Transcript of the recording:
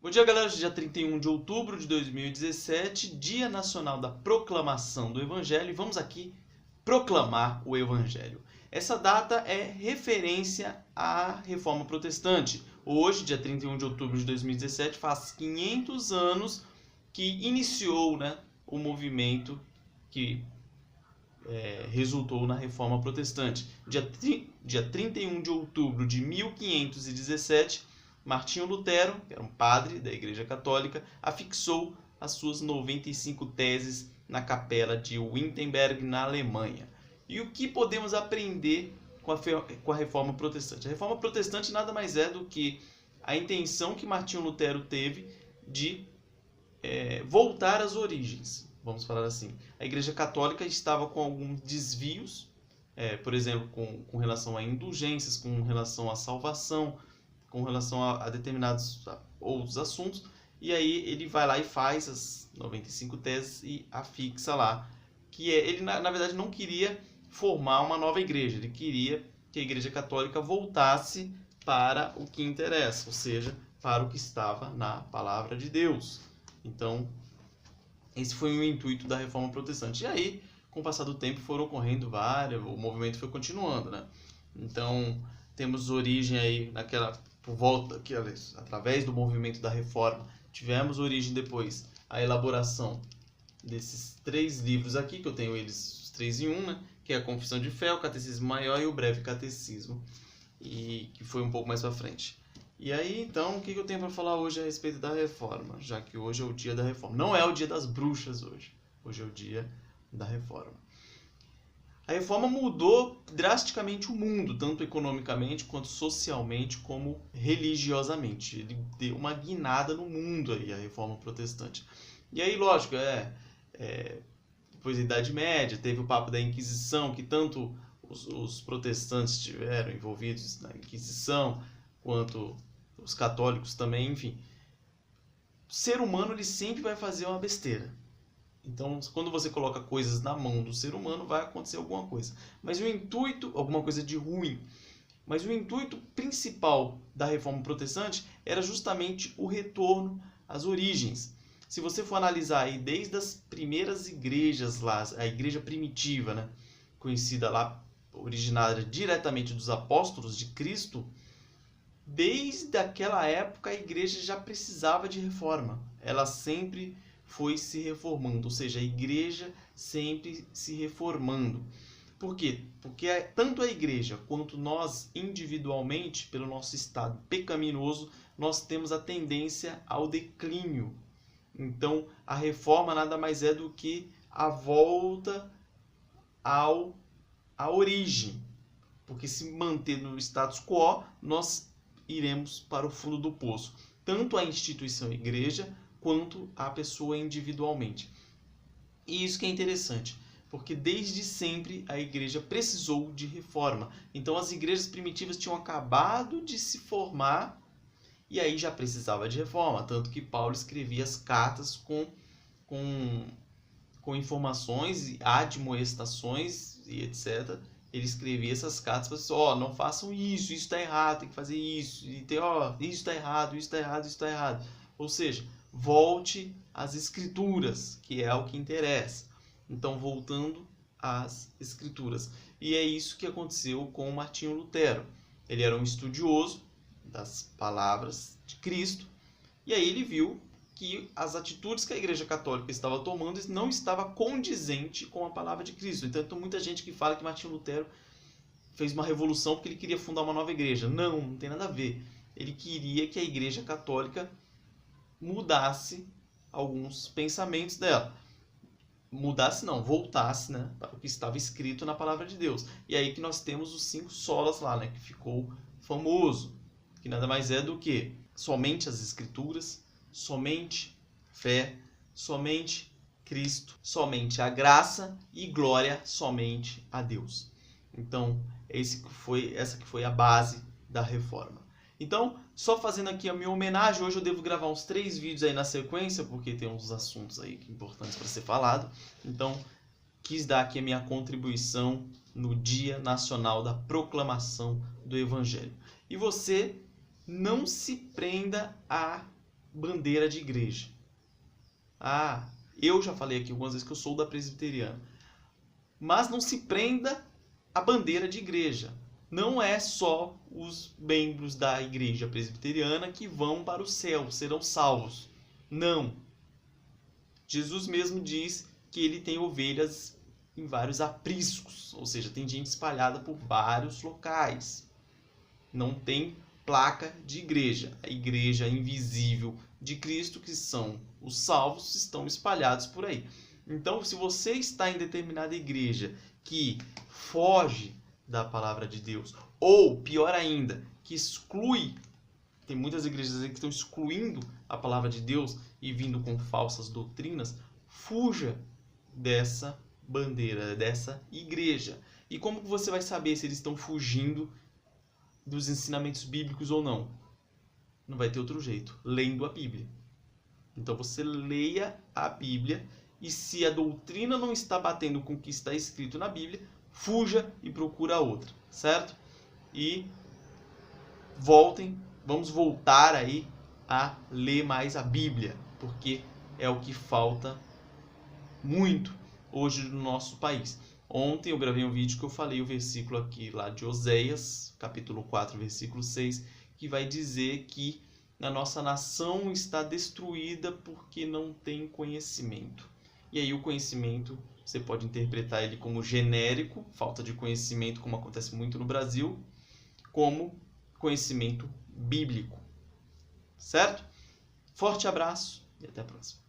Bom dia, galera. Hoje é dia 31 de outubro de 2017, Dia Nacional da Proclamação do Evangelho, e vamos aqui proclamar o Evangelho. Essa data é referência à Reforma Protestante. Hoje, dia 31 de outubro de 2017, faz 500 anos que iniciou, o movimento que resultou na Reforma Protestante. Dia 31 de outubro de 1517, Martinho Lutero, que era um padre da Igreja Católica, afixou as suas 95 teses na capela de Wittenberg, na Alemanha. E o que podemos aprender com a Reforma Protestante? A Reforma Protestante nada mais é do que a intenção que Martinho Lutero teve de voltar às origens, vamos falar assim. A Igreja Católica estava com alguns desvios, por exemplo, com relação a indulgências, com relação à salvação, com relação a determinados outros assuntos, e aí ele vai lá e faz as 95 teses e afixa lá, que ele na verdade não queria formar uma nova igreja, ele queria que a Igreja Católica voltasse para o que interessa, ou seja, para o que estava na Palavra de Deus. Então, esse foi o intuito da Reforma Protestante. E aí, com o passar do tempo, foram ocorrendo o movimento foi continuando, Então, temos origem aí através do movimento da Reforma, tivemos origem depois a elaboração desses 3 livros aqui, que eu tenho eles os 3 em um, que é a Confissão de Fé, o Catecismo Maior e o Breve Catecismo, e que foi um pouco mais para frente. E aí, então, o que eu tenho para falar hoje a respeito da Reforma, já que hoje é o dia da Reforma. Não é o dia das bruxas hoje é o dia da Reforma. A Reforma mudou drasticamente o mundo, tanto economicamente, quanto socialmente, como religiosamente. Ele deu uma guinada no mundo aí, a Reforma Protestante. E aí, lógico, depois da Idade Média, teve o papo da Inquisição, que tanto os protestantes estiveram envolvidos na Inquisição, quanto os católicos também, enfim. O ser humano ele sempre vai fazer uma besteira. Então, quando você coloca coisas na mão do ser humano, vai acontecer alguma coisa. Mas o intuito, alguma coisa de ruim. Mas o intuito principal da Reforma Protestante era justamente o retorno às origens. Se você for analisar aí desde as primeiras igrejas lá, a igreja primitiva, conhecida lá, originária diretamente dos apóstolos de Cristo, desde aquela época a igreja já precisava de reforma. Ela sempre foi se reformando, ou seja, a igreja sempre se reformando. Por quê? Porque tanto a igreja quanto nós individualmente, pelo nosso estado pecaminoso, nós temos a tendência ao declínio. Então, a reforma nada mais é do que a volta à origem. Porque se manter no status quo, nós iremos para o fundo do poço. Tanto a instituição igreja, quanto a pessoa individualmente. E isso que é interessante, porque desde sempre a igreja precisou de reforma. Então as igrejas primitivas tinham acabado de se formar e aí já precisava de reforma. Tanto que Paulo escrevia as cartas com informações, admoestações e etc. Ele escrevia essas cartas para pessoas, não façam isso está errado, tem que fazer isso, e isso está errado, isso está errado, isso está errado. Ou seja, volte às Escrituras, que é o que interessa. Então, voltando às Escrituras. E é isso que aconteceu com Martinho Lutero. Ele era um estudioso das palavras de Cristo, e aí ele viu que as atitudes que a Igreja Católica estava tomando não estava condizente com a palavra de Cristo. Então, tem muita gente que fala que Martinho Lutero fez uma revolução porque ele queria fundar uma nova igreja. Não tem nada a ver. Ele queria que a Igreja Católica mudasse alguns pensamentos dela. Voltasse para o que estava escrito na Palavra de Deus. E aí que nós temos os 5 solas lá, que ficou famoso. Que nada mais é do que somente as Escrituras, somente fé, somente Cristo, somente a graça e glória somente a Deus. Então, essa que foi a base da reforma. Então, só fazendo aqui a minha homenagem, hoje eu devo gravar uns 3 vídeos aí na sequência, porque tem uns assuntos aí importantes para ser falado. Então, quis dar aqui a minha contribuição no Dia Nacional da Proclamação do Evangelho. E você não se prenda a bandeira de igreja. Ah, eu já falei aqui algumas vezes que eu sou da presbiteriana. Mas não se prenda à bandeira de igreja. Não é só os membros da igreja presbiteriana que vão para o céu, serão salvos. Não. Jesus mesmo diz que ele tem ovelhas em vários apriscos, ou seja, tem gente espalhada por vários locais. Não tem placa de igreja. A igreja invisível de Cristo, que são os salvos, estão espalhados por aí. Então, se você está em determinada igreja que foge da palavra de Deus, ou pior ainda, que exclui, tem muitas igrejas aí que estão excluindo a palavra de Deus e vindo com falsas doutrinas, fuja dessa bandeira, dessa igreja. E como que você vai saber se eles estão fugindo dos ensinamentos bíblicos ou não? Não vai ter outro jeito, lendo a Bíblia. Então você leia a Bíblia e se a doutrina não está batendo com o que está escrito na Bíblia, fuja e procura outra, certo? E vamos voltar aí a ler mais a Bíblia, porque é o que falta muito hoje no nosso país. Ontem eu gravei um vídeo que eu falei o versículo aqui lá de Oséias, capítulo 4, versículo 6, que vai dizer que a nossa nação está destruída porque não tem conhecimento. E aí o conhecimento, você pode interpretar ele como genérico, falta de conhecimento, como acontece muito no Brasil, como conhecimento bíblico. Certo? Forte abraço e até a próxima.